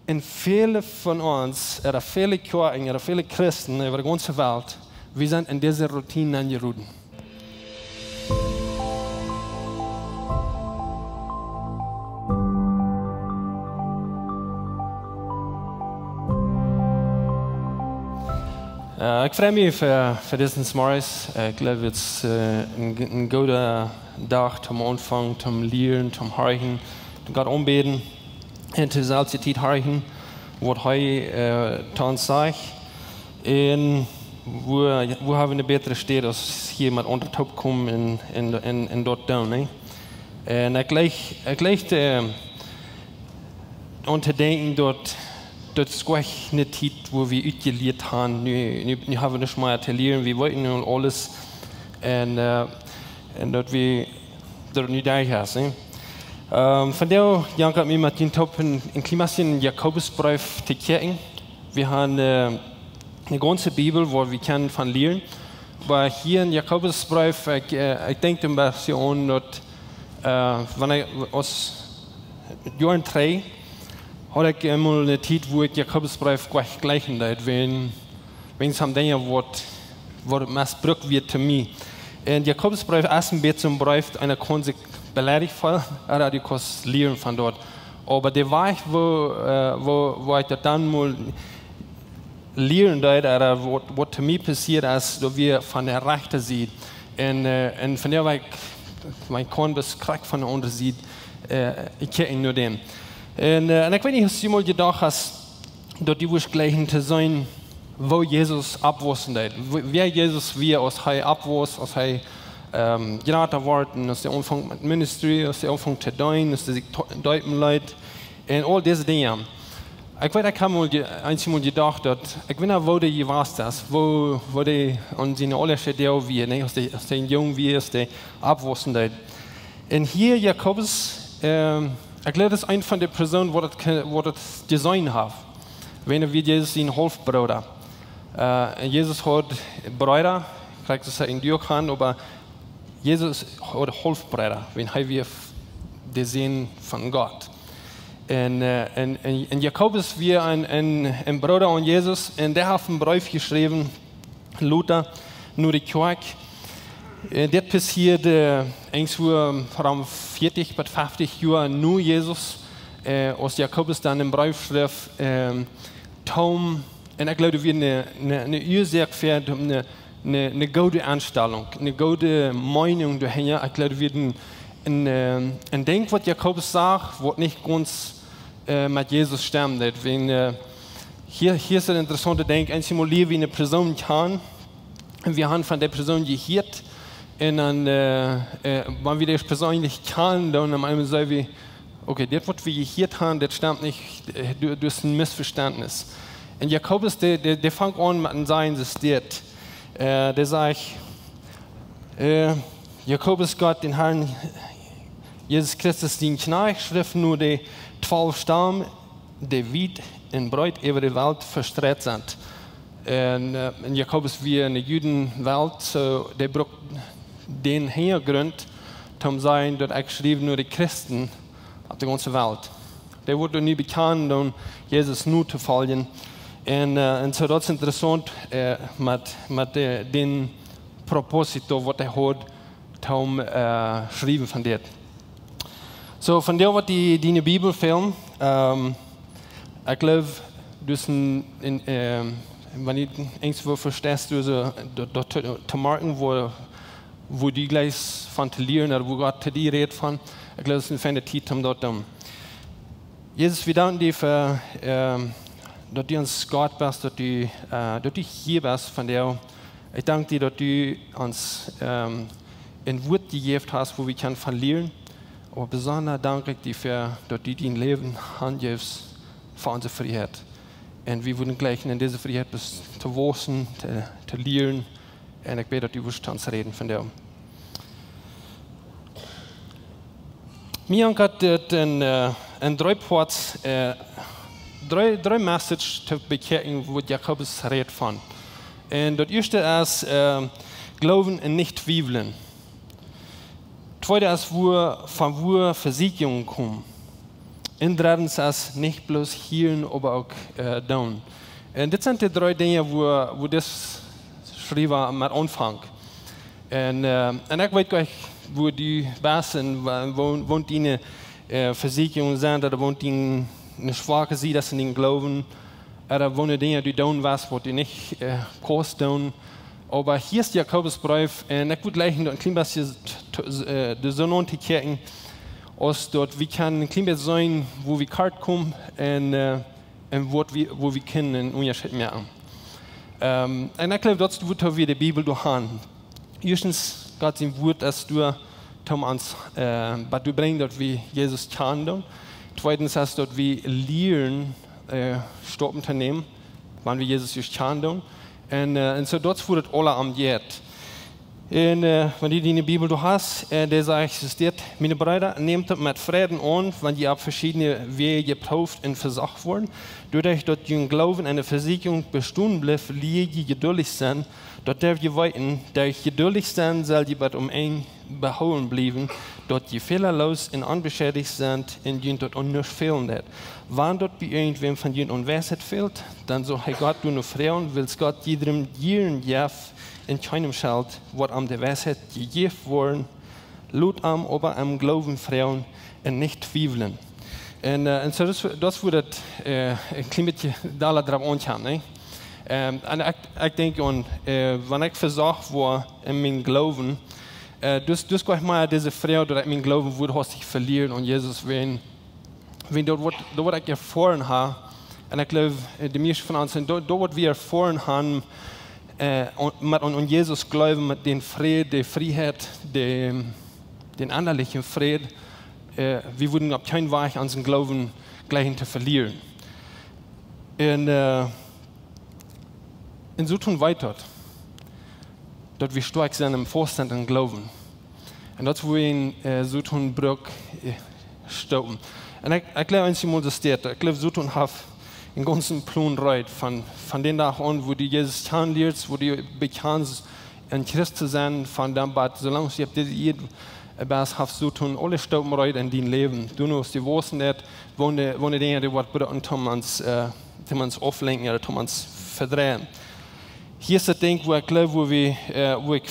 en viele von uns, oder viele Kirchen, oder viele Christen über die ganze Welt, wir sind in diese Routine angerufen. Ich freue mich für diesen Morgens. Ich glaube, es ist ein guter Tag zum Anfang, zum Lernen, zum Horchen, zum Gott anbeten und zur selben Zeit horchen, was er uns sagt. Und wo haben wir eine bessere Stelle, als hier mit untertaucht kommen in dort tun. Ne? Und ich gleich unterdenken dort. Dat is gewoon een tijd waar we uitgeleerd hebben. Nu hebben we dus maar te leren. We weten nu alles. En dat we er nu daar zijn. Vandaar Jan ik me met die top een klimaatje in Jakobusbrief te kijken. We hebben een ganze Bibel waar we kunnen van leren. Maar hier in Jakobusbrief, ik denk een beetje aan dat wanneer als Jaren 3 had ik eenmaal een tijd waar ik Jakobusbrief gleichen deed, wenn es am Dingen wat het misbruikt wird zu mir. En Jakobusbrief ist ein bisschen Brief, einer kann sich beleidigt fühlen, oder die kann lernen von dort. Aber der Weg, wo ich das dann mal lernen deed, oder was zu mir passiert ist, dass wir von der Rechten sehen. Und von der Weg, man kann das Krieg von der anderen sehen, ich kenne nur den. En ik weet niet of je mal gedacht hast, dat die woest gleichen te zijn, wo Jesus abwassen deed. Wer Jesus wie, als hij abwas, als hij geraten wordt, als hij aanvangt met ministry, als hij aanvangt te dienen, als hij zich duipen leidt, en al deze dingen. Ik weet, ik heb mal gedacht, dat ik weet niet wo die was dat, wo die aan zijn allerste deel wie, nee, als hij jong wie, als hij abwassen deed. En hier Jakobus, ik glaube, das ist eine von den Personen, die das Design hat. Wenn wir Jesus sein Halbbruder. Jesus hat Brüder, kriegt es in Dürkhan, aber Jesus hat Halbbruder, wenn wir die sehen von Gott. Und Jakobus wir ein Bruder an Jesus, und der hat einen Brief geschrieben, Luther, nur die Kirche. Dat passiert irgendwo rond 40 bis 50 Jahren nur Jesus, als Jakobus dann im Brief schrift, Tom, und ich glaube, wir eine Ursache für eine gute Anstellung, eine gute Meinung dahinter. Ich glaube, wir ein Denk, was Jakobus sagt, was nicht ganz mit Jesus stimmt. Hier ist ein interessanter Denk, einmal wie eine Person kann, und wir haben von der Person gehört. Und dann, wenn wir das persönlich kennen, dann am Ende sagen wir, okay, das, was wir hier haben, das stimmt nicht, das ist ein Missverständnis. Und Jakobus, der fängt an mit seinem System. Der sagt, Jakobus Gott, den Herrn Jesus Christus, den Knecht, schrift nur die 12 Stamm, die weit und breit über die Welt verstreut sind. Und Jakobus, wie in der Judenwelt, so, der braucht den Hintergrund, um zu sagen, dass ich geschrieben nur die Christen auf der ganzen Welt. Der wurde nie bekannt, um Jesus nur zu folgen. Und so das ist interessant mit dem Proposito, was er hat, um schreiben von dir. So von der, was die Bibelfilm, ich glaube, wenn ich irgendwo verstehst, du so, zu merken, wo die gleich von zu lernen, oder wo Gott zu dir redet von, ich glaube, das ist eine Zeit, um dort Jesus, wir danken dir für, dass du uns Gott bist, dass du hier bist von dir. Ich danke dir, dass du uns ein Wort gegeben hast, wo wir können verlieren. Aber besonders danke ich dir für, dass du dein Leben angibst für unsere Freiheit. Und wir würden gleich in dieser Freiheit zu wachsen, zu lernen. Und ich bete, dass du uns reden von dir. Mir hat ein Drei-Parts, drei Messages zu bekehren, wo Jakobus redet von. Und das erste ist Glauben und nicht Zweifeln. Das zweite ist, von wo Versicherungen kommen. En drittens als nicht bloß hielen, aber auch tun. Und das sind die 3 Dinge, wo das schreiben mit Anfang. Und ich weiß gar nicht, wo die Basen, wo die Versicherungen sind, oder wo die eine Schwache sieht, dass sie nicht glauben, oder wo die Dinge, die tun was, wo die nicht kosten. Aber hier ist Jakobusbrief, und ich würde gleich ein klein bisschen die Sonne kicken, aus dort, wie kann ein klein bisschen sein, wo wir kalt kommen, und wo wir können einen Unterschied machen. Und ich glaube, das wird wir die Bibel durchhaben. Erstens, Gott sein Wort, dass du uns, was du bringst, dort wie Jesus kann. Zweitens, dass dort wir lernen, stoppen zu nehmen, wann wir Jesus just kann. Und so dort wird alle am Jet. Und wenn du die Bibel du hast, der sagt, es steht, meine Brüder, nehmt das mit Frieden an, wenn ihr auf verschiedene Wege geprüft und versagt wurden. Dadurch, dass ihr Glauben eine Versicherung bestehen bleibt, liege geduldig sein, dort darf ihr weiten, da ich geduldig sein, soll ihr bald ein beholen bleiben, dort ihr fehlerlos und unbeschädigt sind, und ihr dort nicht fehlen wird. Wann dort bei irgendwem von ihnen Unweisheit fehlt, dann so, hey Gott, du nur Frauen, willst Gott jedem Jieren jaff, in keinem Schalt, was am der Weisheit gegeben worden, laut am aber am Glauben Frauen und nicht zweifeln. Und so das würde ein klein bisschen da drauf ankommen. Und ich denke, wenn ich versagt war in meinem Glauben, das kann ich mal diese Frau, oder mein Glauben würde sich verlieren und Jesus, wenn dort ich erfahren habe, und ich glaube, die meisten von uns, dort wir erfahren haben, und Jesus glauben mit den Frieden, der Freiheit, den anderlichen Frieden, wir würden auf keinen Weg unseren Glauben gleich zu verlieren. Und so tun weiter, dort wir stark sind im Vorstand und Glauben. Und dort wo wir so tun Brück stoppen. Und ich glaube, einmal das steht, ich glaube, so tun hat einen ganzen Plan reit von den Tag an, wo die Jesus kennenlernst, wo die bekannt in Christus sind, von dem Bad, solange sie etwas hast, so tun alle Stauben reit in dein Leben. Du nur, die wissen nicht, wo die Dinge, die was bedeuten, uns auflenken oder uns verdrehen. Hier ist das Ding, wo ich glaube, wo ich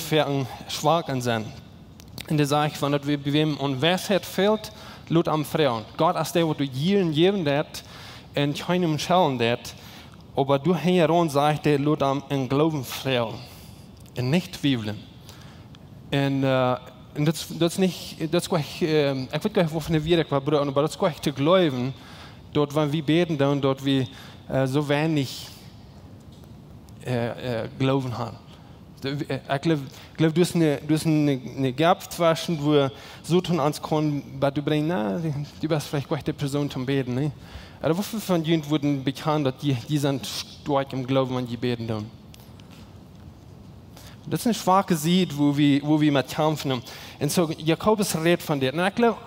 schwach sind. Und der sagt, wenn das wir wem und Weisheit fehlt, laut am Frauen. Gott ist der, wo du jeden geben wird, und keinem schauen wird, aber du heran sagt, der laut am Glauben Frauen. Und nicht zweifeln. Und das nicht, das kann ich weiß gar nicht, wovon wir war, aber das kann ich zu glauben, dort, wenn wir beten, dann dort wir so wenig Glauben haben. Ich glaube, du hast eine Gap zwischen, wo so tun ans kann, aber du bringst, na, du bist vielleicht gar nicht die Person zum Beten, ne? Aber wofür von jenen wurden bekannt, dass die sind stark im Glauben, wenn die beten tun. Das ist eine schwache Seite, wo wir mit kämpfen. Und so, Jakobus redet von dir. Und ich glaube,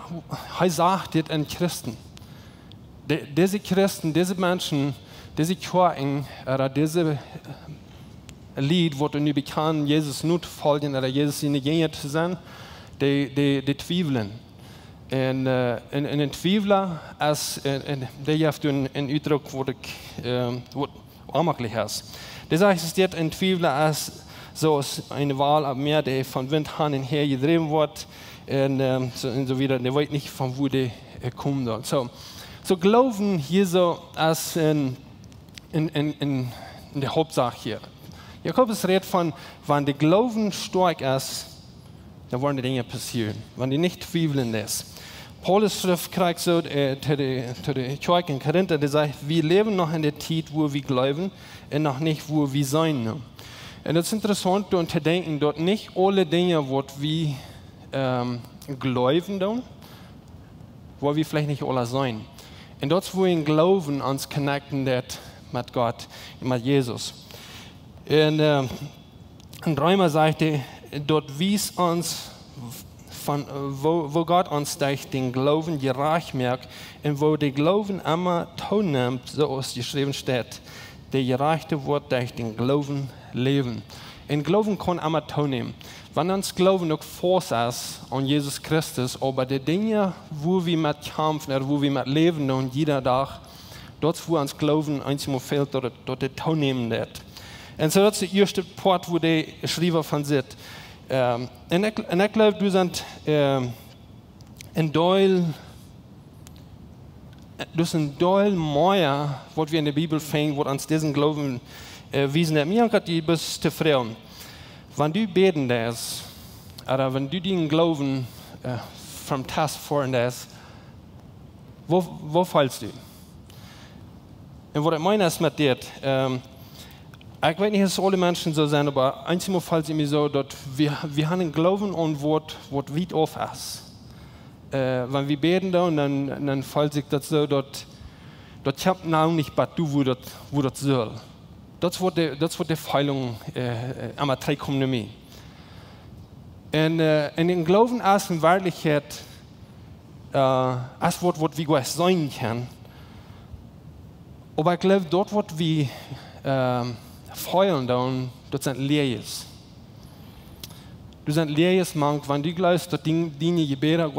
er sagt das an Christen. Diese Christen, diese Menschen, diese Kirchen, oder diese Lied, wo du nicht bekannt, Jesus nicht folgen, oder Jesus in die Gegend zu sein, die zweifeln. Und ein Zweifler, der hat einen Ausdruck, wo unmöglich ist. Das heißt, ein Zweifler als so eine Wahl mehr, der von Wind hin und her getrieben wird, und so wieder, der weiß nicht, von wo der kommt. So Glauben hier so als in der Hauptsache hier. Jakobus redet von, wenn der Glauben stark ist, dann wollen die Dinge passieren, wenn die nicht zweifeln lässt. Paulus Schrift kriegt so zu der Kirche in Korinther, der sagt, wir leben noch in der Zeit, wo wir glauben und noch nicht, wo wir sein. Und das ist interessant, zu denken, dort nicht alle Dinge, die wir glauben, wo wir vielleicht nicht alle sein. Und dort, wo wir glauben, uns connecten mit Gott, mit Jesus. Und ein Römer sagte, dort wies uns, wo Gott uns durch den Glauben gerecht merkt und wo der Glauben immer teilnimmt, so aus geschrieben steht, der Gerechte wird durch den Glauben leben. Und Glauben kann immer teilnehmen. wenn uns Glauben noch Force ist an Jesus Christus, aber die Dinge, wo wir mit kämpfen, oder wo wir mit leben und jeder Tag, dort wo uns Glauben einmal fehlt, dort die teilnehmen wird. Und so das ist der erste Part, wo der Schreiber von sitzt. Und ich glaube, du sind ein Teil mehr, was wir in der Bibel finden, was uns diesen Glauben wiesen hat. Mir hat die bis zu fragen, wenn du beten das, oder wenn du den Glauben vom Test fahren das, wo fallst du? Und was ich meine ist mit dir, ich weiß nicht, dass alle Menschen so sind, aber einmal fällt es mir so, dass wir haben einen Glauben an Wort weit auf ist. Wenn wir beten dann fällt sich das so, dass ich habe noch nicht bei du, wo das soll. Das wird die Feilung am 3,9. Und in den Glauben ist in Wahrheit das Wort, was wir sein kann. Aber ich glaube, dort wird wir feiern, das sind Leers. Du sind Leers, manch, wenn du glaubst, dass deine Gebete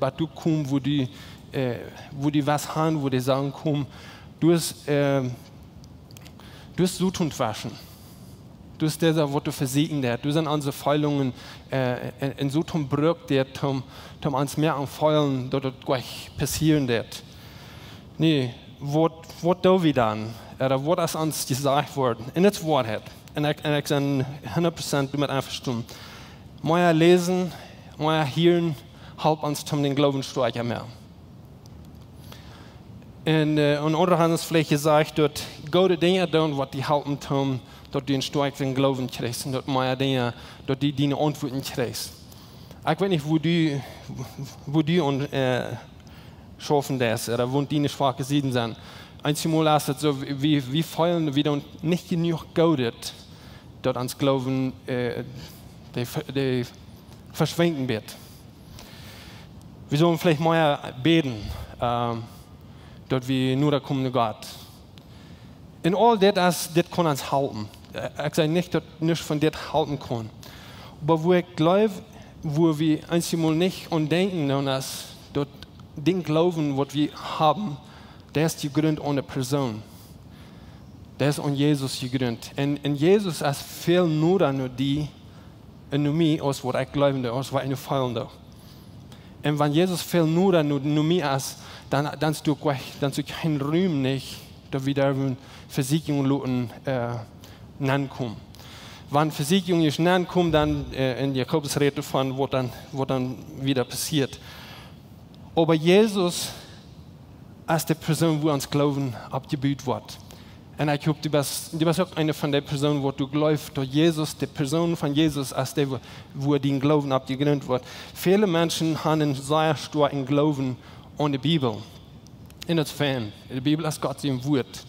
bei du kommen, wo die was haben, wo die sagen, komm, du hast so tun waschen. Du hast das, was du versegnet hast. Du sind unsere Feilungen in so tun Brück, der uns mehr an Feilen, dass das gleich passieren wird. Nee, was da wir dann? Oder was ist uns gesagt worden? In das Wort hat. Und ich bin 100% damit einverstanden. Mehr lesen, mehr hören, halb uns den Glauben stärken mehr. Und andere haben es vielleicht gesagt, dass gute Dinge tun, was die halten tun, dass du einen starken Glauben kriegst und dass mehr Dinge, dass die deine Antworten kriegst. Ich weiß nicht, wo du schaffen das, oder wo deine schwachen Seiten sind. Einmal ist es so, wie feiern wir nicht genug gaudet, dass uns Glauben die verschwinden wird. Wir sollen vielleicht mal beten, dass wir nur da kommen Gott. In all das kann uns halten. Ich sage nicht, dass nicht von dem halten kann. Aber wo ich glaube, wo wir einmal nicht und denken, dass den Glauben, was wir haben, der ist gegründet ohne Person. Der ist an Jesus gegründet. Und Jesus ist viel nur die, und nur mich, als was ich glaube, als was ich feile. Und wenn Jesus viel nur mich ist, dann hast du keinen Ruhm nicht, dass wir da Versicherungen nankommen. Wenn Versicherungen nicht nankommen, dann in Jakobus redet von, was dann wieder passiert. Aber Jesus ist die Person, wo uns Glauben abgebaut wird. Und ich glaube, du bist auch eine von den Personen, wo du glaubst, dass Jesus, die Person von Jesus, ist die, wo den Glauben abgegründet wird. Viele Menschen haben einen sehr starken Glauben an die Bibel. In das Fan. Die Bibel ist Gott sein Wort.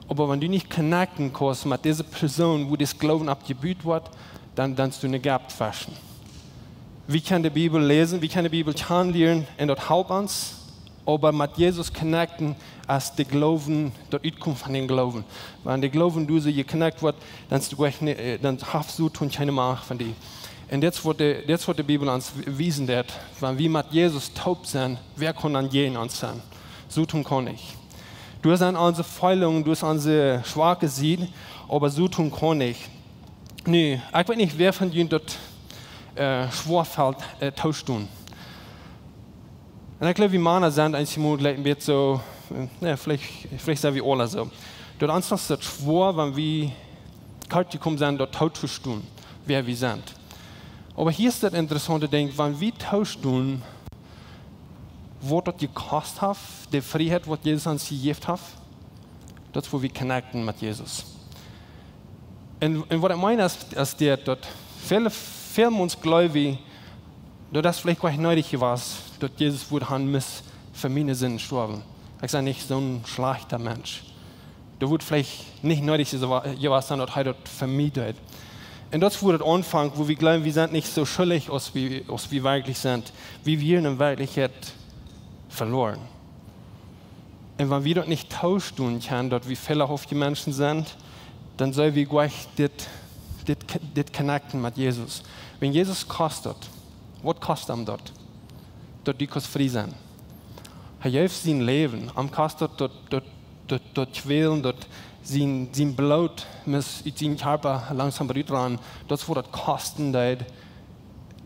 Aber wenn du nicht connecten kannst mit dieser Person, wo das Glauben abgebaut wird, dann kannst du eine Gap faschen. Wir können die Bibel lesen, wir können die Bibel kennenlernen und das hilft uns. Aber mit Jesus connecten, als der Glauben, dort kommt von dem Glauben. Wenn der Glauben du so geconnectet wird, dann hast du keine Macht von dir. Und das wird die Bibel uns wiesen, wenn wir mit Jesus taub sind, wer kann an jeden uns sein? So tun kann ich. Du hast unsere Feilungen, du hast unsere schwache Seite, aber so tun kann ich. Nee, ich weiß nicht, wer von ihnen dort schwerfällt, tauscht tun. Und ich glaube, wie Männer sind, einmal wird so, vielleicht sind wir alle so. Dort uns ist das schwer, wenn wir kalt gekommen sind, dort tausch tun, wer wir sind. Aber hier ist das interessante Ding, wenn wir tausch tun, was das gekostet hat, die Freiheit, was Jesus uns gegeben hat, das ist, wo wir connecten mit Jesus. Und was ich meine, ist, dass viele uns glauben, dass das vielleicht gar nicht nötig war, dass Jesus wurde für meine Sünden sterben. Ich sage nicht so ein schlechter Mensch. Da wurde vielleicht nicht nötig gewesen, dass er das vermietet. Und das wurde der Anfang, wo wir glauben, wir sind nicht so schuldig, als wir wirklich sind. Wie wir in Wirklichkeit verloren. Und wenn wir das nicht tauschen können, dass wir fehlerhafte Menschen sind, dann sollen wir gleich das dit connecten mit Jesus. Wenn Jesus kostet, was kostet ihm dort? Dort die kannst frei sein. Er hilft sein Leben, am kostet dort quälen, dort sein Blut muss in seinen Körper langsam ran. Das wird kosten,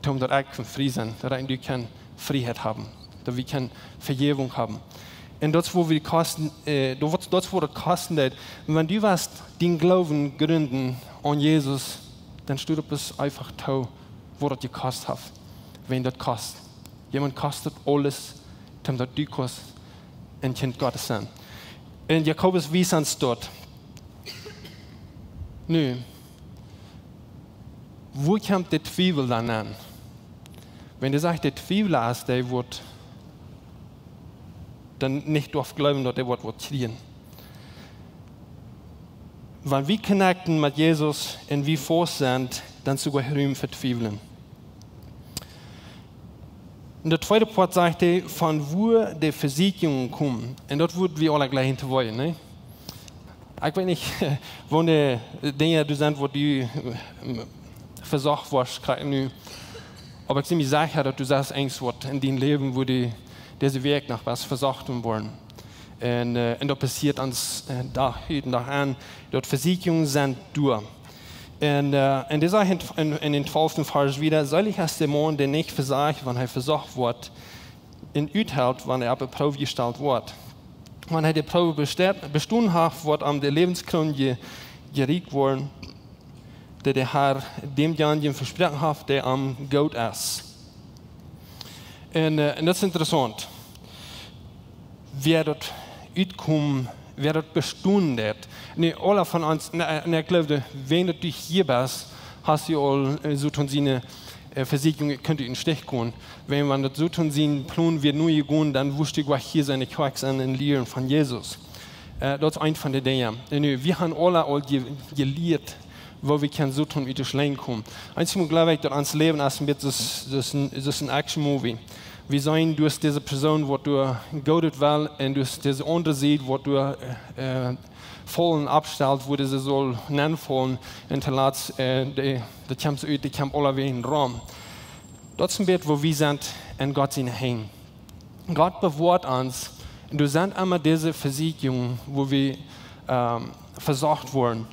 um dort echt frei sein, dass wir keine Freiheit haben, dass wir keine Vergebung haben. Und das, wo wir kosten, das, wo das kosten, wenn du was den Glauben gründen an Jesus, dann stirbt es einfach tau, wo das gekostet hat, wenn das kostet. Jemand kostet alles, damit du kannst ein Kind Gottes sein. Und Jakobus wies uns dort. Nu, wo kommt der Zweifel dann an? Wenn du sagst, der Zweifel ist, der wird dann nicht darauf glauben, dass er wird kriegen. Wenn wir connecten mit Jesus und wir vor sind, dann sogar Raum verzweifeln. Und der zweite Part sagt er, von wo die Versicherungen kommen. Und dort würden wir alle gleich hinterwollen. Ne? Ich weiß nicht, wo die Dinge sind, wo du versorgt wirst, aber ich bin mir sicher, dass du sagst, Angst wird in deinem Leben, wo die diese Weg nach was versorgt worden. Und das passiert uns heute an, dort Versicherungen sind durch. Und das sagt in den 12. Vers wieder, soll ich als Dämon, der nicht versagt, wenn er versorgt wird, in Uthalt, wenn er auf die Probe gestellt wird. Wenn er die Probe bestanden hat, wird am der Lebenskrone geriegt worden, der Herr demjenigen versprochen hat, der am Gott ist. Und das ist interessant. Wer dort uitkommt, wer dort bestanden hat. Nee, alle von uns, ich glaube, wenn du hier bist, hast du all so seine Versicherung, könnte in Stich gehen. Wenn man das so seinen Plan wird neu gehen, dann wusste ich, was hier seine Quacks an den Lehren von Jesus. Das ist ein von den Dingen. Wir haben alle gelehrt, wo wir können so tun, wie durch Leben kommen. Einzig glaube ich, dass unser Leben ist ein Action-Movie. Wir sehen durch diese Person, wo du Gott will, und durch diese andere Seite, wo du vollen abstellst, wo sie soll nennen und verlässt, die kommt alle wieder in den Raum. Das ist ein Bild, wo wir sind, und Gott sind hängen. Gott bewahrt uns, und du sind immer diese Versicherung, wo wir versorgt wurden.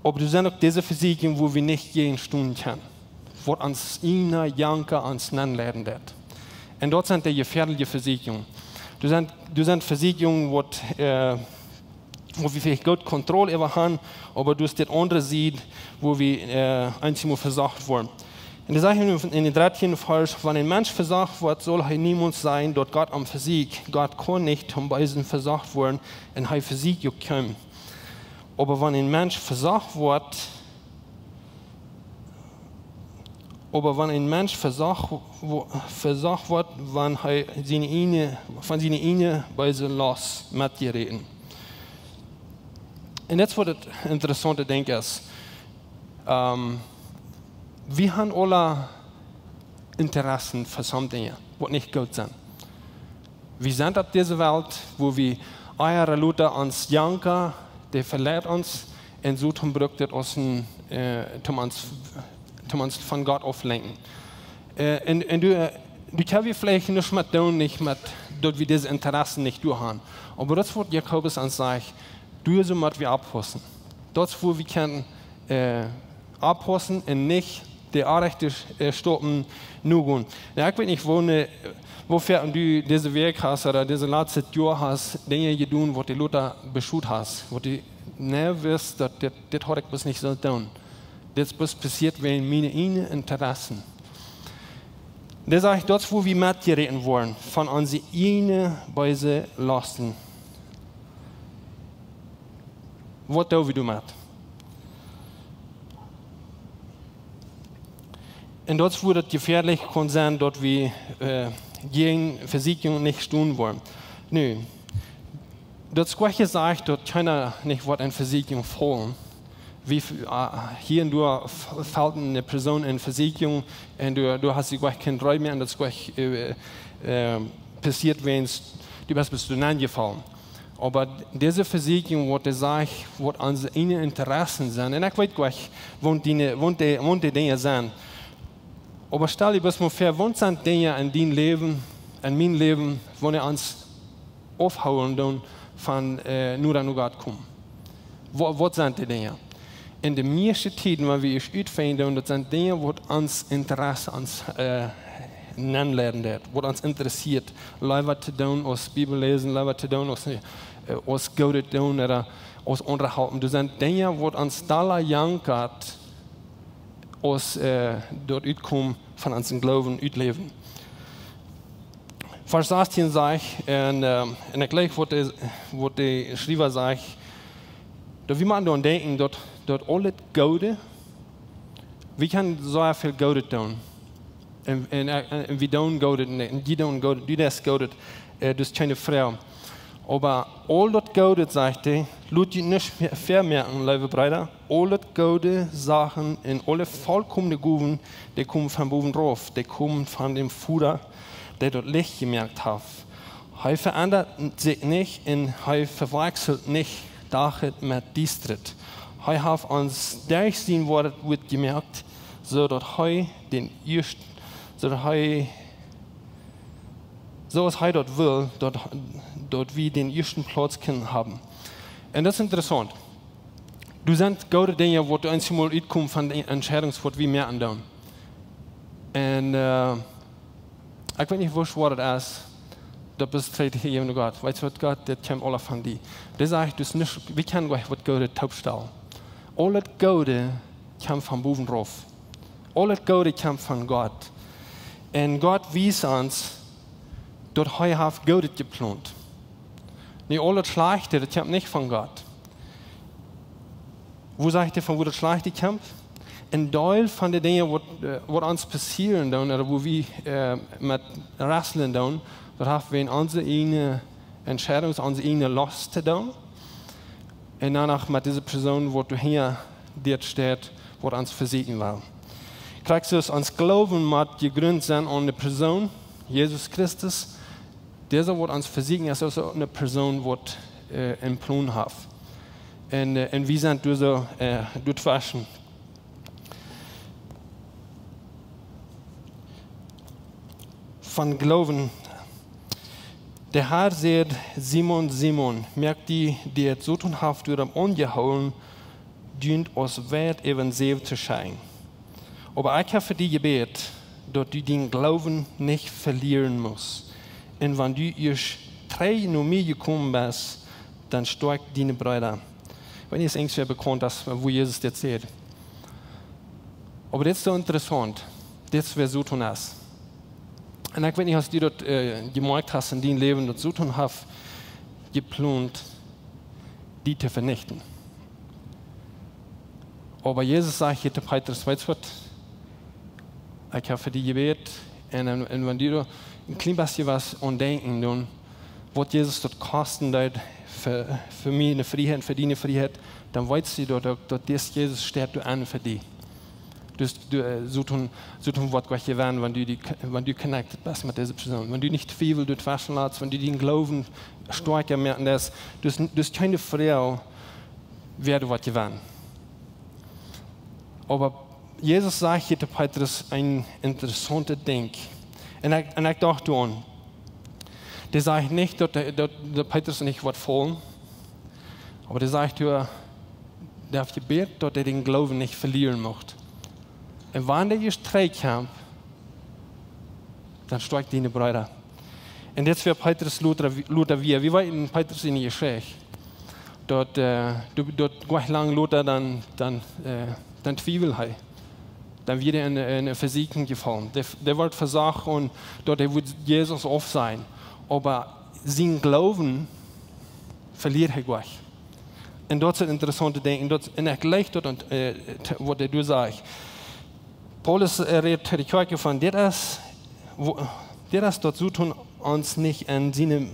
Aber du sind auch diese Versicherung, wo wir nicht jeden Stunden können. Wo uns einer Janker uns nennen wird. Und dort sind die gefährliche Versicherungen. Du sind Versicherungen, wo wir vielleicht gut Kontrolle über haben, aber du hast das andere sieht, wo wir einmal versagt wurden. Und das sage ich in den 13. Vers, wenn ein Mensch versagt wird, soll er niemand sein, dort Gott am Versieg. Gott kann nicht um Weisen versagt werden und er Versieg kommen. Aber wenn ein Mensch versagt wird, wenn er von seiner eigenen Weise los mit dir reden. Und jetzt wird das interessante Ding ist, wir haben alle Interessen für solche Dinge, die nicht gut sind. Wir sind auf dieser Welt, wo wir eure Leute uns janken, der verletzt uns und so braucht es uns von Gott auflenken. Und du kannst vielleicht nicht mit tun, nicht mit, dort wir diese Interessen nicht durchhaben. Aber das wird Jakobus uns sagen, du so müssen wir abpassen. Dort, wo wir können abpassen und nicht die Anrechte stoppen, nur gehen. Ja, ich weiß nicht, wofür du diesen Weg hast oder diese letzte Jahr hast, Dinge getan, wo die Leute beschut hast, wo du nicht wirst, das habe ich nicht so tun. Das passiert wegen meiner eigenen Interessen. Das sage ich, dort, wo wir mitgereden wollen, von unseren eigenen Weise lassen. Was tun wir mit? Und dort, wo das gefährlich kann sein, dort wir gegen Versicherung nicht tun wollen. Nö. Das Gleiche sagt, dort keiner nicht was eine Versicherung folgen. Wie hier und da fällt eine Person in Versicherung und du hast gleich keinen Reue mehr und das gleich passiert, wenn du bist du hineingefallen. Aber diese Versicherung, was ich sage, was unsere Interessen sind, und ich weiß gar nicht, wo die Dinge sind. Aber stell dir mal vor, wo sind Dinge in deinem Leben, in meinem Leben, wo wir uns aufhauen und von nur an Gott kommen? Was sind die Dinge? In den meisten Tiden, wenn wir es ausfinden, das sind Dinge, die uns Interesse lernen, was uns interessiert. Lieber zu tun, aus Bibel lesen, lieber zu tun, aus Gott tun oder aus unterhalten. Das sind Dinge, die uns da jankert, aus dort utkommen, von unserem Glauben utleben. Vers 18 sagt, und ich gleich, was der Schreiber sagt, dass wir daran denken, dass alles Gute, wir können so viel Gute tun. Und wir tun Gute, und die tun Gute, die das Gute, das ist keine Frau. Aber all das Gute, sagt er, lasst ihr nicht vermerken, liebe Brüder, all das Gute Sachen und alle vollkommene Guten, die kommen von oben drauf, die kommen von dem Vater, der dort Licht gemerkt hat. Er verändert sich nicht und er verwechselt nicht Dachet mit Distritt. Er hat uns durchsehen, was wird gemerkt, so dass er den ersten, so was er dort will, dort wir den ersten Platz können haben. Und das ist interessant. Du sind gute Dinge, wo du einmal mitkommst von den Entscheidungen, was wir merken dann. Und ich weiß nicht, wo schwer das ist. Dat bestreed hier jemand Gott. Weißt du was, Gott, das kommt alle von dir. Das sage ich, das nicht, wir können gleich was Gute taubstellen. Alles Gute kommt von oben drauf. Alles Gute kommt von Gott. Und Gott wies uns, dass er Gutes geplant. Nicht alles Schlechte, das kommt nicht von Gott. Wo sagt ihr, von wo das Schlechte kommt? Ein Teil von den Dingen, was uns passieren, oder wo wir mit Rasseln tun, dat haben wir in unsere eigene Entscheidung, unsere eigene Lust zu tun. Und danach mit dieser Person, wo du hier dort steht, wo uns versiegen will. Kriegst du uns Glauben mit gegründet sein an eine Person, Jesus Christus, dieser, wo uns versiegen, ist also eine Person, die einen Plan hat. Und wir sind dort waschen. Von Glauben. Der Herr sagt, Simon, Simon, merkt die es so tunhaft durch am Ungehauen, dient aus Wert eben selbst zu scheinen. Aber ich habe für dich gebet, dass du den Glauben nicht verlieren musst. Und wenn du erst 3 nur mehr gekommen bist, dann stärkt deine Brüder. Wenn ihr es ungefähr bekannt hast, wo Jesus das sagt. Aber das ist so interessant, das wäre so tun ist. Und ich weiß nicht, was du dort gemerkt hast in deinem Leben, das so tun hast, geplant, die zu vernichten. Aber Jesus sagt hier zu Petrus, weißt du was, ich habe für dich gebet, und wenn du ein klein bisschen was andenken, dann wird Jesus dort kosten, für mich eine Freiheit, für deine Freiheit, dann weißt du, dass Jesus steht an für dich. So tun wird Gott gewähren, wenn du connected bist mit dieser Person. Wenn du nicht viel dort waschen lässt, wenn du den Glauben stärker merken lässt, du hast keine Frau, wer du was gewähren. Aber Jesus sagt hier zu Petrus ein interessantes Ding. Und ich dachte an, der sagt nicht, dass Petrus nicht was voll, aber der sagt, der hat gebetet, dass er den Glauben nicht verlieren möchte. Und wenn der erst kommt, dann steigt deine Brüder. Und jetzt wird Petrus Luther wir wollten Petrus in die Geschichte. Dort gleich lang Luther dann Zwiebel hat. Dann wird er in eine Versiegelung gefallen. Der wird versagt und dort wird Jesus auf sein. Aber sein Glauben verliert er gleich. Und dort sind interessante Dinge. Und er gleich dort, was du sagst. Paulus redet für die Kirche von, das dort so tun uns nicht in seine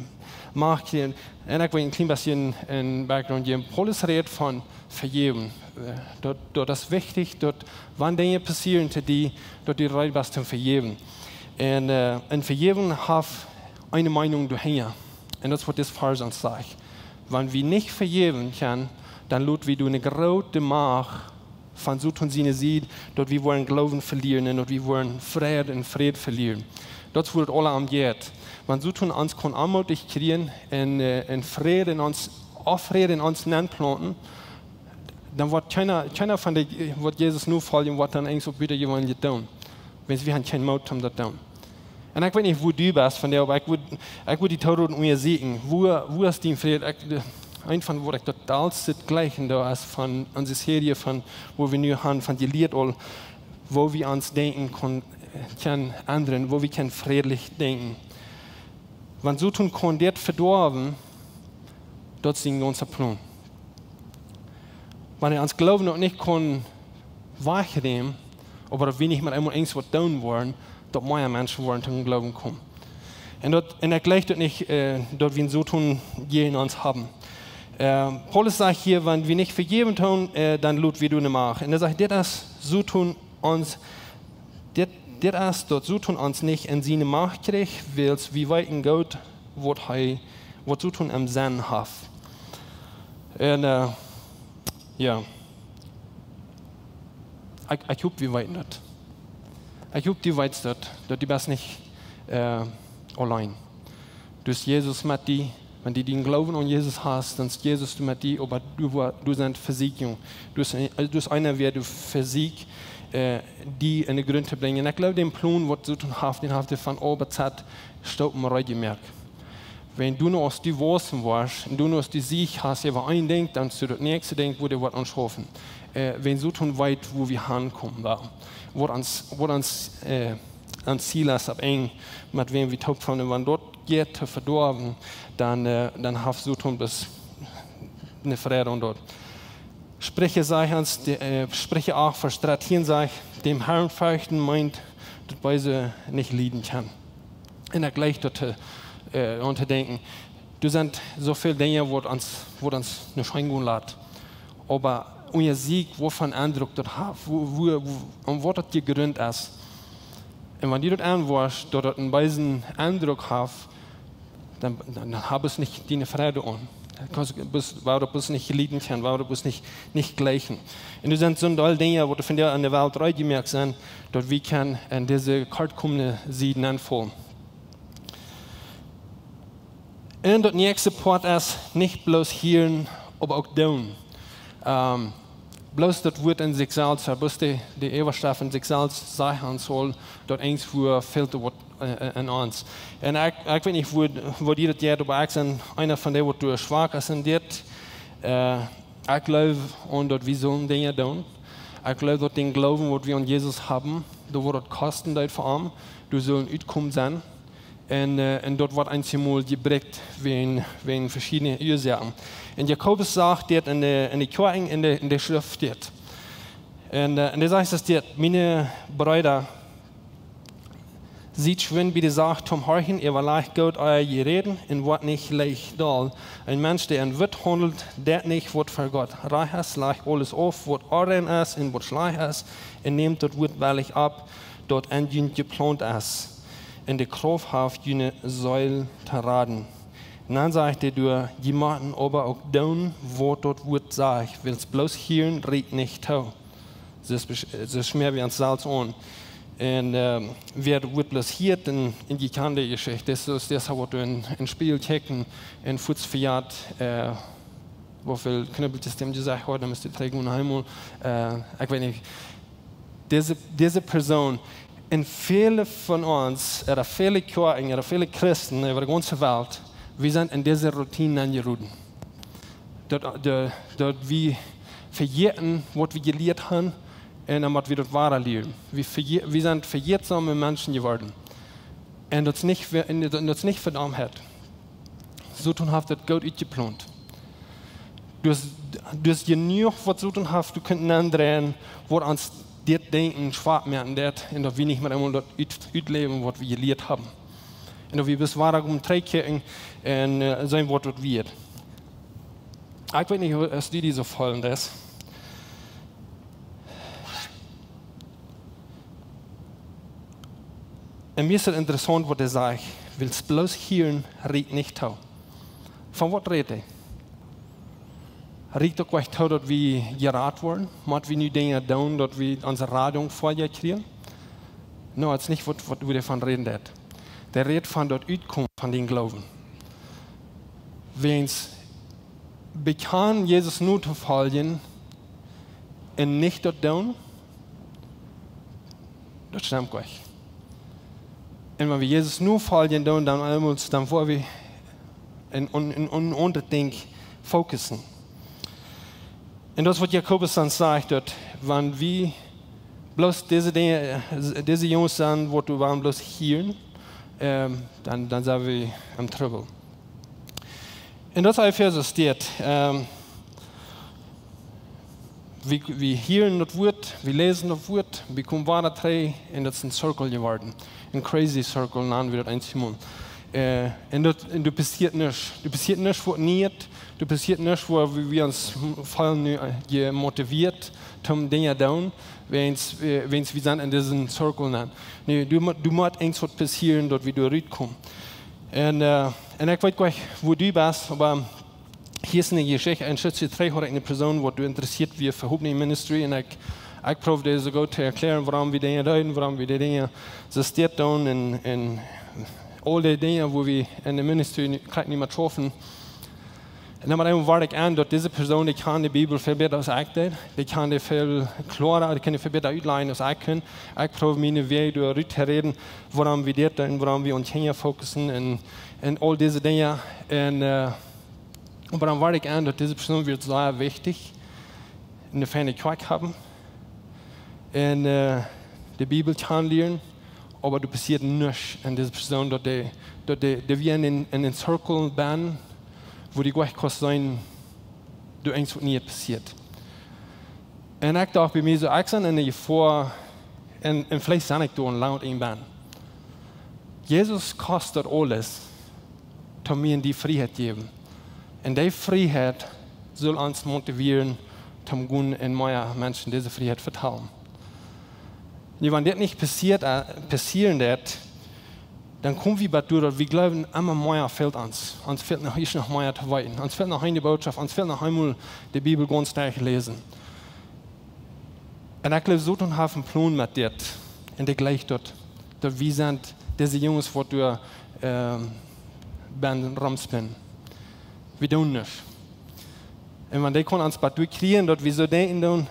Macht. Und ich will ein klein bisschen in Background geben. Paulus redet von Vergeben. Dort ist wichtig, dort, wann Dinge passieren, die dort die bereit bist zu vergeben. Und Vergeben hat eine Meinung dahinter. Und das ist, was das Vers uns sagt. wenn wir nicht vergeben können, dann lut wir eine große Macht von so tun sie sieht, dort wir wollen Glauben verlieren und dort wir wollen Frieden verlieren. Dort wird alle am Geld. Wenn so tun uns kann anmutig kriegen und Frieden uns, auch Frieden uns nennen planten, dann wird keiner von der, wird Jesus nur fallen, wird dann eigentlich so bitte jemand getan. Wenn wir haben keinen Mut zum das tun. Und ich weiß nicht, wo du bist von der, aber ich würde die Tod und mir sehen, wo ist die Frieden? Einfach, wo ich total das Gleiche da ist von unserer Serie, von, wo wir nur haben, von die Lied, wo wir uns denken können anderen, wo wir können friedlich denken. Wenn so tun kann, das verdorben, dort sind unser Plan. Wenn uns Glauben noch nicht kann wegnehmen, aber wir nicht mit einmal Angst was tun wollen, dort mehr Menschen wollen zum Glauben kommen. Und er gleicht dort nicht, dort wir so tun, je in uns haben. Paulus sagt hier, wenn wir nicht vergeben tun, dann lut wir nicht machen. Und er sagt, das so tun uns, das dort so tun uns nicht in seine Macht kriegt, weil wie weit in Gott, was so tun im Sinn hat. Und ja, ich hoffe, wir weit nicht. Ich hoffe, die weit dort die bist nicht allein. Du hast Jesus mit dir. Wenn du den Glauben an Jesus hast, dann ist Jesus mit dir, aber du sind Versiegung. Du hast einer, wer du versiegt, die in die Gründe zu bringen. Ich glaube, den Plan, was du tun hast, den hast du von oben Zeit stoppen gemerkt. Wenn du noch aus die Wurzeln warst, und du noch aus die Sieg hast, ja, ein denkt, dann zu das nächste denkt, wo du was anschaffen. Wenn so tun weit, wo wir hinkommen, wo uns an Ziel ist, ab eng, mit wem wir taub von, wenn dort geht zu verdorben, dann hast du tun bis eine Verrätung dort. Spreche sei uns, spreche auch verstratieren sei, dem Herrn fürchten meint, dass Weise nicht lieben kann. Und er gleich dort unterdenken. Du sind so viele Dinge, wo uns eine Schwingung lässt. Aber unser Sieg, wovon Eindruck dort hat, wo das gegründet ist. Und wenn die dort anwäscht, dort einen weisen Eindruck hat, dann habe ich nicht die Freude an. Weil du bist nicht lieben kann, weil du bist nicht gleichen. Und das sind so alle Dinge, wo du von der an der Welt rein gemerkt sind, dort wie kann in diese kartkommende Sieden anfallen. Und das nächste Part ist nicht bloß hören, aber auch tun. Bloß das Wort in sich selbst, bloß die Eberstaff in sich selbst sagen soll, dort irgendwo fehlt was in uns. Und ich weiß nicht, wo die das jetzt, aber ich bin einer von denen, die schwach ist in das. Ich glaube, und dort wir sollen Dinge tun. Ich glaube, dort den Glauben, was wir an Jesus haben, da wird das kosten für ihn, du sollen uitkommen sein. Und dort wird ein Mal geprägt wegen verschiedenen Ursachen. Und Jakobus sagt dort in der Kirche, in der Schrift dort. Und er sagt es dort, meine Brüder, sieht schön, wie die sagt, zum Horchen, ihr war leicht Gott euer Gereden, und wird nicht leicht doll. Ein Mensch, der in Witt handelt, der nicht wird für Gott reich ist, leicht alles auf, was Orden ist und was schlecht ist, und nimmt dort wird wellig ab, dort ein geplant ist. In der Kraft haft jene Säule zu raten. Und dann sagt er, du, jemanden aber auch tun, wo dort wird sagt, willst bloß hören, red nicht tau. Das ist mehr wie ein Salz an. Und wer wird bloß hier in die Kante Geschichte, das ist das, was du in Spiel checken, in Futz verjagt, wo viel Knüppelsystem gesagt hat, da müsst ihr trägen und einmal, ich weiß nicht, diese Person, und viele von uns, oder viele Kirchen, oder viele Christen über die ganze Welt, wir sind in dieser Routine angerufen. Dort wir vergessen, was wir gelernt haben, und dann wir dort weiterlernen. Wir sind vergessame Menschen geworden. Und das nicht verdammt hat. So tun hat das Gott geplant. Du hast genug, was so tun hast, du könntest andrehen, wo uns das denken, schwach merken, und dass wir nicht mehr einmal dort leben, was wir gelernt haben. Und dass wir bis weiter trägen und sein Wort dort wird. Ich weiß nicht, was die so fallen ist. Und mir ist es interessant, was er sagt. Willst bloß hören, red nicht tau. Von was redet er? riecht ook echt toe dat we geraad worden, maar we nu dingen doen dat we onze radung vorher kriegen. Nou, het is niet wat we ervan reden dat. Der redt van dat uitkomen van den Glauben. Wens bekan Jesus nu te volgen en niet dat doen, dat stimmt weg. En wenn wir Jesus nur folgen, dann wollen wir in andere Dinge fokussen. Und das, was Jakobus dann sagt, dass wenn wir bloß diese Dinge, diese Jungs sind, wo du waren bloß hier, dann sind wir im Trouble. Und das Vers steht, wir hören das Wort, wir lesen das Wort, wir kommen weiter drei, und das ist ein Circle geworden. Ein crazy Circle, nennen wir das einmal. Und du passiert nichts. Du passiert nichts, was nicht. Du passiert nichts, wo wir uns voll motiviert zum Dinge tun, wenn wir sind in diesem Circle. Nee, du musst irgendwas passieren, dort wie du rauskommst. Und ich weiß gar nicht, wo du bist, aber hier ist eine Geschichte. Ein Schütze 3 hat eine Person, die du interessiert wie für Hope Ministry. Und ich probiere dir so gut zu erklären, warum wir Dinge tun, warum wir die Dinge existiert tun und all die Dinge, wo wir in der Ministry nicht mehr treffen. Und dann war ich an, dass diese Person, die kann die Bibel viel besser als ich, die kann die viel klarer, die kann die viel besser ausleihen als ich kann. Ich probiere meine Wege durch zu reden, warum wir das und warum wir uns hier fokussen und all diese Dinge. Und dann war ich an, dass diese Person wird sehr wichtig in der Ferne Kirche haben. Und die Bibel kann lernen, aber du passiert nichts in dieser Person, dass wir in einen Circle sind, wo die gleich kann sein, du irgendwas nie passiert. Und ich dachte bei mir so, ich bin in der Gefahr, und vielleicht bin ich da und laut in bin. Jesus kostet alles, um mir die Freiheit zu geben. Und die Freiheit soll uns motivieren, um gehen in mehr Menschen diese Freiheit zu vertrauen. Und wenn das nicht passieren wird, dann kommen wir dazu, dass wir glauben, immer mehr fehlt uns. Uns fehlt noch mehr zu weiten. Uns fehlt noch eine Botschaft, uns fehlt noch einmal die Bibel ganz stark lesen. Und ich glaube, so haben wir einen Plan mit dir. Und der gleich dort. Dass wir sind diese Jungs, die du rumspinnen. Wir tun nicht. Und wenn die uns dazu kriegen, dass wir so denken,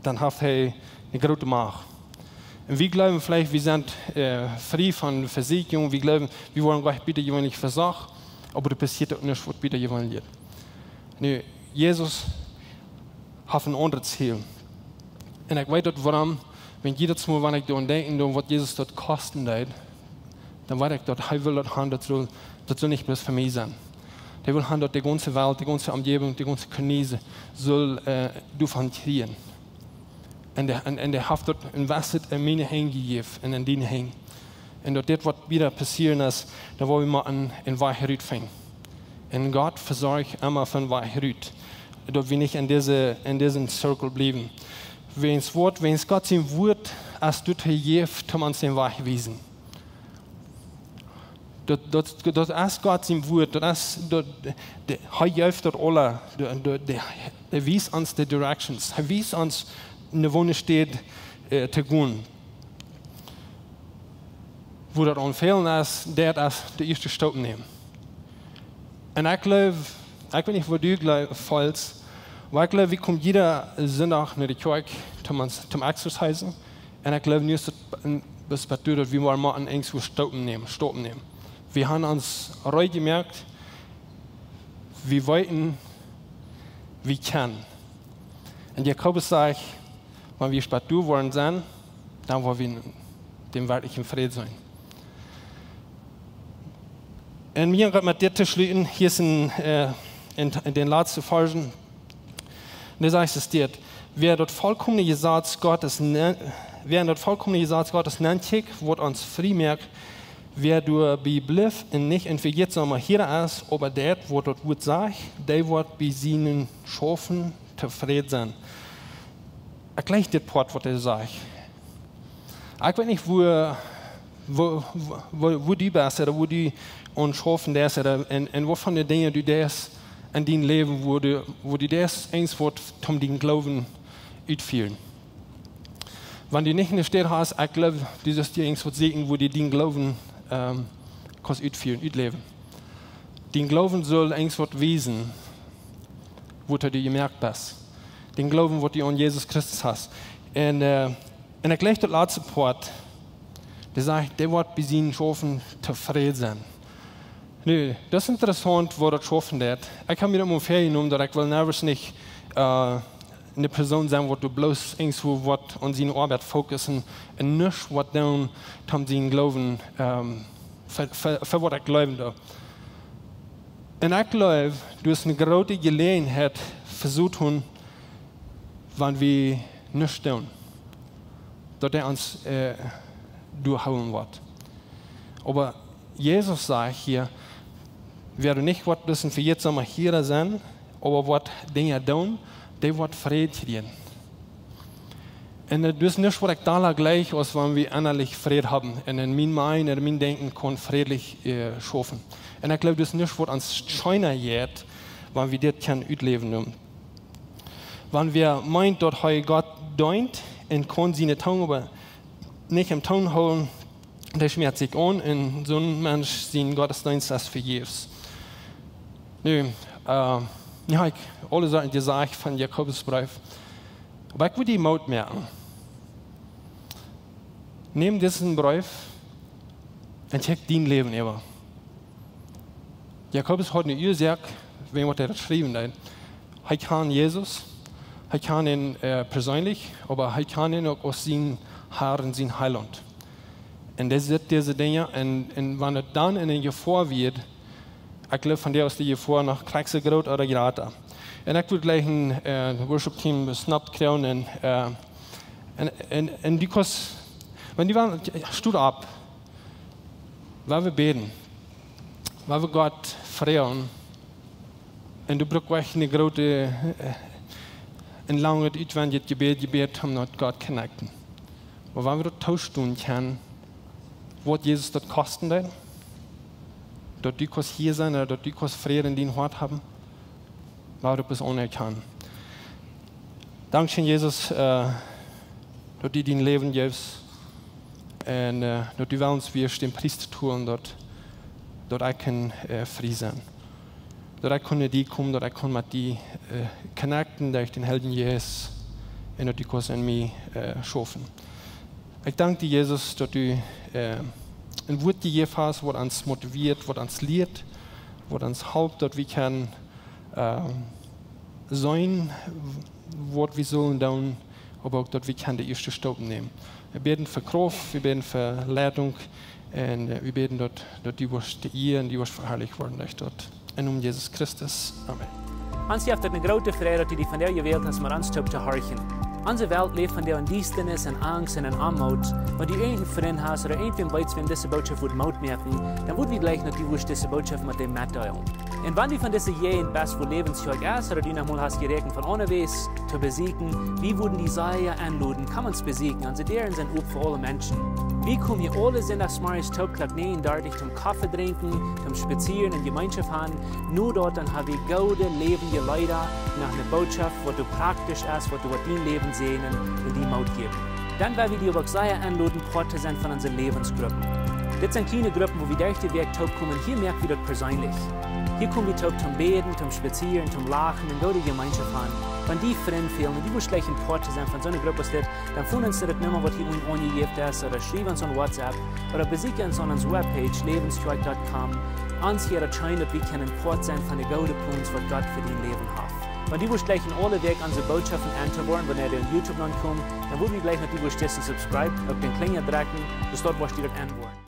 dann hat er eine große Macht. Und wir glauben vielleicht, wir sind frei von Versicherung, wir glauben, wir wollen gleich bitte jemand versorgen, aber das passiert auch nicht, was bitte jemand wird. Nee, Jesus hat ein anderes Ziel. Und ich weiß warum, wenn jedes Mal, wenn ich daran denke, was Jesus dort kosten wird, dann weiß ich, dass er will, das soll nicht bloß für mich sein. Er will, dass die ganze Welt, die ganze Umgebung, die ganze Krise soll davon kriegen. Und er hat dort investiert in meine Hände gegeben und in deine Hände. Und dort, was wieder passieren ist, da wollen wir mal in Wahrheit fangen. Und Gott versorgt immer von Wahrheit. Dass wir nicht in diesem Circle bleiben. Wenn es Gott sein Wort als du te gibt, kann man es in Wahrheit wiesen. Das ist Gott sein Wort, er hilft dort alle, er wies uns die Directions, er wies uns, wo es steht, zu gehen. Wo das anfehlen ist, der ist der erste Stopp nehmen. Und ich glaube, ich weiß nicht, wo du fällst, aber ich glaube, wir kommen jeder Sonntag nach der Kirche zum Exercisen. Und ich glaube, nicht, dass wir mal irgendwo Stopp nehmen. Wir haben uns ruhig gemerkt, wir wollten, wir können. Und Jakobus sagt, wenn wir spät wollen sein, dann wollen wir dem wirklichen Frieden sein. Und wir haben mit dir zu schließen, hier sind in den letzten Versen, da sagt es dir, wer dort vollkommene Gesetz Gottes nennt, wird uns frei merkt, wer du bei und nicht entweder sondern hier ist, aber der, wo dort gut sagt, der wird bei seinen Schafen zufrieden sein. Ich gleich das Wort, was er sagt. Ich weiß nicht, wo du bist, oder wo du und Schafen der ist, und wovon die Dinge du das in dein Leben, wo du das eins wird, um den Glauben ausführen. Wenn du nicht in der Stadt hast, ich glaube, du sollst dir eins sehen, wo du den Glauben kannst ausführen, ausleben. Den Glauben soll eins wesen, wo du gemerkt hast. Den Glauben, wo du an Jesus Christus hast. Und ich gleich der letzte Part, der sagt, der wird bei ihnen schaffen, zufrieden sein. Nö, das ist interessant, wo das schaffen wird. Ich habe mir immer vorgenommen, dass ich will nervös nicht eine Person sein, wo du bloß irgendwo wird an seine Arbeit fokussen und nicht, was dann um seinen Glauben, für was ich glaube da. Und ich glaube, du hast eine große Gelegenheit versucht, wenn wir nicht tun, dass er uns durchhauen wird. Aber Jesus sagt hier, wir nicht was müssen für jetzt einmal hier sein, aber was Dinge tun, die wird Frieden kriegen. Und das ist nicht, was ich da gleich aus, wenn wir innerlich Frieden haben. Und in mein Mind, in mein Denken kann friedlich schaffen. Und ich glaube, das ist nicht, was uns scheiner geht, wenn wir das können ausleben. Wenn wir meinen, dass Gott dient und kann seine Tongue aber nicht im Ton holen, der schmerzt sich an und so ein Mensch sein Gottesdienst ist vergebens. Nö, ich alle Sachen gesagt von Jakobusbrief. Aber ich will die Mut merken. Nimm diesen Brief und check dein Leben über. Jakobus hat eine Ursache, wem hat er geschrieben hat. Er kann Jesus, er kann ihn persönlich, aber er kann ihn auch aus seinem Herrn, sein Heiland. Und das sind diese Dinge, und wenn er dann in eine Gefahr wird, ich glaube, von der aus der Gefahr nach Kriegsgerät oder Gerate. Und ich würde gleich ein Worship-Team besnappt kriegen, und because, wenn die waren, stut ab, weil wir beten, weil wir Gott freuen, und du brauchst eine große, ein langes, utwendiges Gebet, um mit Gott zu connecten. Aber wenn wir das tauschen können, wird Jesus das kosten denn? Dass du hier sein oder dass du Frieden in dein Hart haben, weil du es ohne kann. Dankeschön, Jesus, dass du dein Leben gibst und dass du uns wirst den Priester tun, dass ich kann frei sein. Dass ich kann die kommen, dass ich kann mit dir connecten, durch den Helden Jesus und dass du in mir schaffen. Ich danke dir, Jesus, dass du ein Wort gegeben hast, was uns motiviert, was uns lehrt, was uns hilft, dass wir können sein, was wir sollen tun, aber auch, dass wir können die erste Stopp nehmen. Wir beten für Kraft, wir beten für Leitung und wir beten, dass die wirst ehren, die wirst verherrlicht werden durch dort. In Jesus Christus. Amen. Ons heeft het een grote vrede dat die van der gewählt hast, maar ons te horchen. Onze Welt leeft van der Undienstenis en Angst en Armut. Wenn du irgendeinen Freund hast oder irgendwem weißt, wenn diese Botschaft wird Maut merken, dann wird wir gleich noch diese Botschaft mit dem mitteilen. Und wenn du von dieser jeden best wo Lebensjahr ist oder du noch mal hast gerechnet von unterwegs zu besiegen, wie würden die Seier anluden, kann man es besiegen, also deren sind auch für alle Menschen. Wie kommen wir alle sonntagsmorgens Tagklag nehmen, dort zum Kaffee trinken, zum Spazieren in Gemeinschaft haben, nur dort dann habe ich gute Leben ihr Leute nach einer Botschaft, wo du praktisch ist, wo du dein Leben sehen und die Maut geben. Dann werden wir die auch sehr anladen, Porte sind von unseren Lebensgruppen. Das sind kleine Gruppen, wo wir durch den Weg kommen, hier merken wir das persönlich. Hier kommen wir zum Beten, zum Spazieren, zum Lachen und dort die Gemeinschaft haben. Wenn die Freunde fehlen und die wo schlecht in Porte sind von so einer Gruppe steht, dann finden uns das Nummer, was hier unten angegeben ist, oder schreiben uns an WhatsApp, oder besuchen uns an unserer Webpage, lebenstrike.com. Uns hier erscheint, dass wir können Port sein von den guten Punkten, was Gott für dein Leben hat. Wenn die wo gleich in alle Weg unsere Botschaften anzuhören, wenn ihr in YouTube dann kommt, dann würden wir gleich noch die wo subscribe, auf den Klinger drücken, bis dort, wo ihr das anhören.